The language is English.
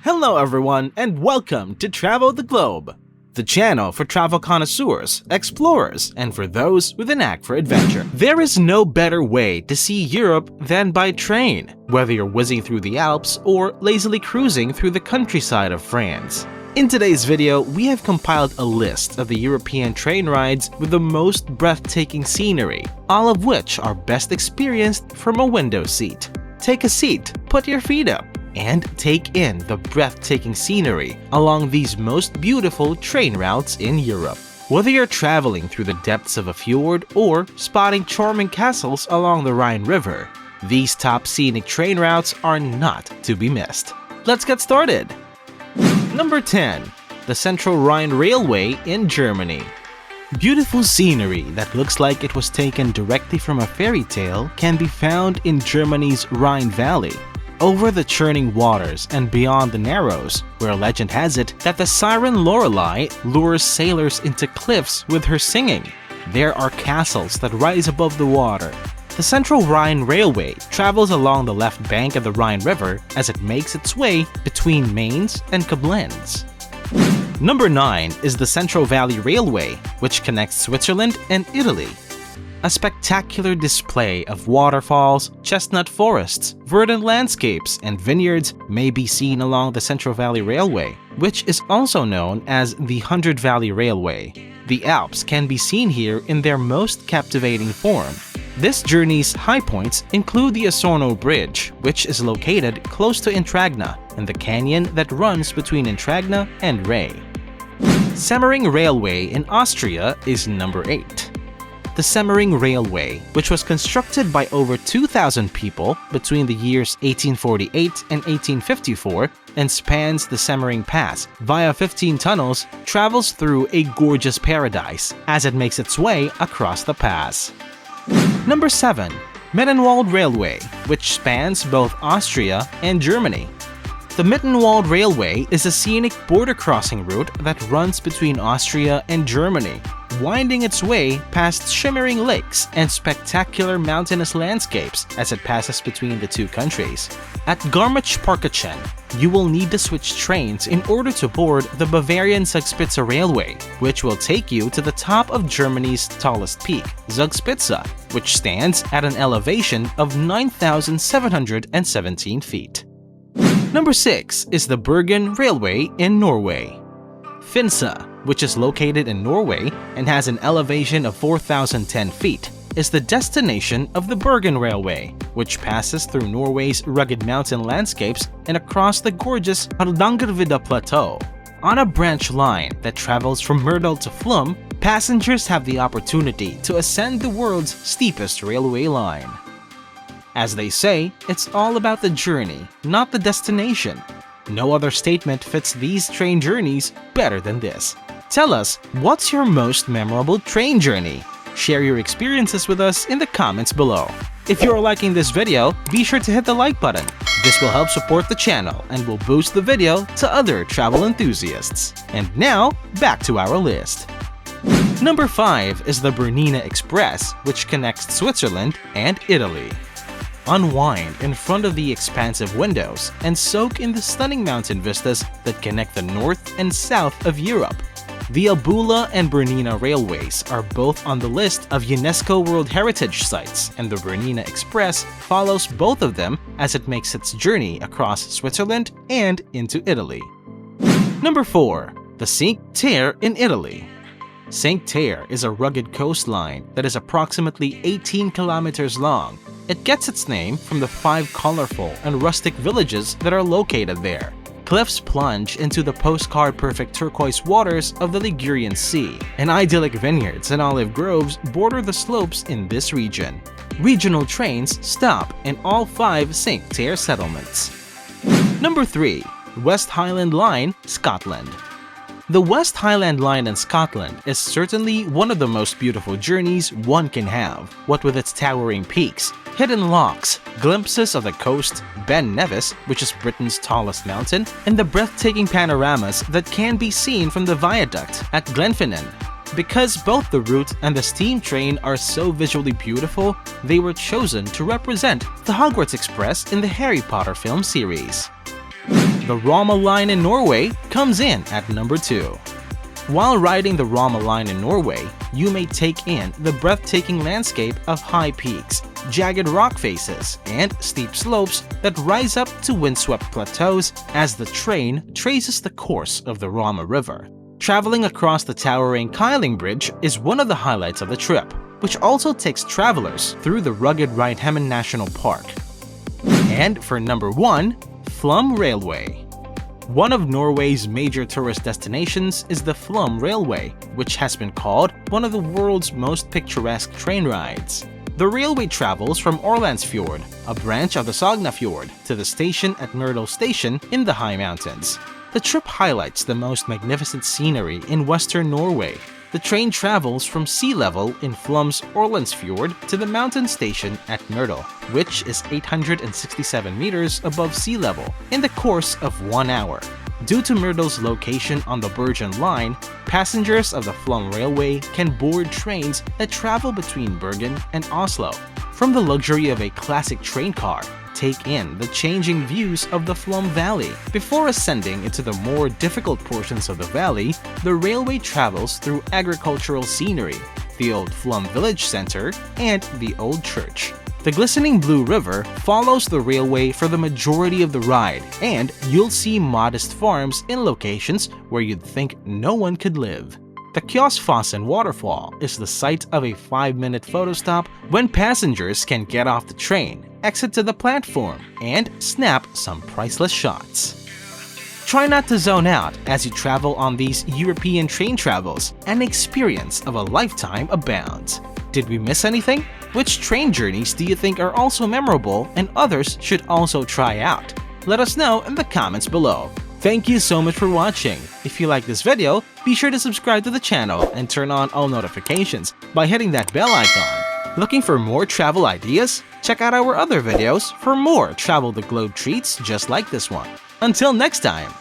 Hello everyone and welcome to Travel the Globe, the channel for travel connoisseurs, explorers, and for those with a knack for adventure. There is no better way to see Europe than by train, whether you're whizzing through the Alps or lazily cruising through the countryside of France. In today's video, we have compiled a list of the European train rides with the most breathtaking scenery, all of which are best experienced from a window seat. Take a seat, put your feet up, and take in the breathtaking scenery along these most beautiful train routes in Europe. Whether you're traveling through the depths of a fjord or spotting charming castles along the Rhine River, these top scenic train routes are not to be missed. Let's get started! Number 10. The Central Rhine Railway in Germany. Beautiful scenery that looks like it was taken directly from a fairy tale can be found in Germany's Rhine Valley, over the churning waters and beyond the narrows, where legend has it that the siren Lorelei lures sailors into cliffs with her singing. There are castles that rise above the water. The Central Rhine Railway travels along the left bank of the Rhine River as it makes its way between Mainz and Koblenz. Number 9 is the Centovalli Railway, which connects Switzerland and Italy. A spectacular display of waterfalls, chestnut forests, verdant landscapes, and vineyards may be seen along the Centovalli Railway, which is also known as the Hundred Valley Railway. The Alps can be seen here in their most captivating form. This journey's high points include the Osorno Bridge, which is located close to Intragna, and the canyon that runs between Intragna and Ray. Semmering Railway in Austria is number 8. The Semmering Railway, which was constructed by over 2,000 people between the years 1848 and 1854 and spans the Semmering Pass via 15 tunnels, travels through a gorgeous paradise as it makes its way across the pass. Number 7. Mittenwald Railway, which spans both Austria and Germany. The Mittenwald Railway is a scenic border crossing route that runs between Austria and Germany, winding its way past shimmering lakes and spectacular mountainous landscapes as it passes between the two countries. At Garmisch-Partenkirchen, you will need to switch trains in order to board the Bavarian Zugspitze Railway, which will take you to the top of Germany's tallest peak, Zugspitze, which stands at an elevation of 9,717 feet. Number 6 is the Bergen Railway in Norway. Finse, which is located in Norway and has an elevation of 4,010 feet, is the destination of the Bergen Railway, which passes through Norway's rugged mountain landscapes and across the gorgeous Hardangervidda Plateau. On a branch line that travels from Myrdal to Flum, passengers have the opportunity to ascend the world's steepest railway line. As they say, it's all about the journey, not the destination. No other statement fits these train journeys better than this. Tell us, what's your most memorable train journey? Share your experiences with us in the comments below. If you're liking this video, be sure to hit the like button. This will help support the channel and will boost the video to other travel enthusiasts. And now, back to our list. Number 5 is the Bernina Express, which connects Switzerland and Italy. Unwind in front of the expansive windows and soak in the stunning mountain vistas that connect the north and south of Europe. The Albula and Bernina Railways are both on the list of UNESCO World Heritage Sites, and the Bernina Express follows both of them as it makes its journey across Switzerland and into Italy. Number 4. The Cinque Terre in Italy. Cinque Terre is a rugged coastline that is approximately 18 kilometers long. It gets its name from the 5 colorful and rustic villages that are located there. Cliffs plunge into the postcard-perfect turquoise waters of the Ligurian Sea, and idyllic vineyards and olive groves border the slopes in this region. Regional trains stop in all 5 Cinque Terre settlements. Number 3. West Highland Line, Scotland. The West Highland Line in Scotland is certainly one of the most beautiful journeys one can have, what with its towering peaks, hidden lochs, glimpses of the coast, Ben Nevis, which is Britain's tallest mountain, and the breathtaking panoramas that can be seen from the viaduct at Glenfinnan. Because both the route and the steam train are so visually beautiful, they were chosen to represent the Hogwarts Express in the Harry Potter film series. the Rauma Line in Norway comes in at number 2. While riding the Rauma Line in Norway, you may take in the breathtaking landscape of high peaks, jagged rock faces, and steep slopes that rise up to windswept plateaus as the train traces the course of the Rauma River. Traveling across the towering Kyling Bridge is one of the highlights of the trip, which also takes travelers through the rugged Rheinheimen National Park. And for number 1, Flm Railway. One of Norway's major tourist destinations is the Flm Railway, which has been called one of the world's most picturesque train rides. The railway travels from Fjord, a branch of the Sogna Fjord, to the station at Myrdal Station in the high mountains. The trip highlights the most magnificent scenery in western Norway. The train travels from sea level in Flum's Fjord to the mountain station at Myrdal, which is 867 meters above sea level, in the course of 1 hour. Due to Myrdal's location on the Bergen Line, passengers of the Flm Railway can board trains that travel between Bergen and Oslo. From the luxury of a classic train car, take in the changing views of the Flm Valley. Before ascending into the more difficult portions of the valley, the railway travels through agricultural scenery, the old Flm village center, and the old church. The glistening Blue River follows the railway for the majority of the ride, and you'll see modest farms in locations where you'd think no one could live. The Kjosfossen waterfall is the site of a 5-minute photo stop when passengers can get off the train, exit to the platform, and snap some priceless shots. Try not to zone out as you travel on these European train travels. An experience of a lifetime abounds. Did we miss anything? Which train journeys do you think are also memorable and others should also try out? Let us know in the comments below. Thank you so much for watching. If you like this video, be sure to subscribe to the channel and turn on all notifications by hitting that bell icon. Looking for more travel ideas? Check out our other videos for more travel the globe treats just like this one. Until next time!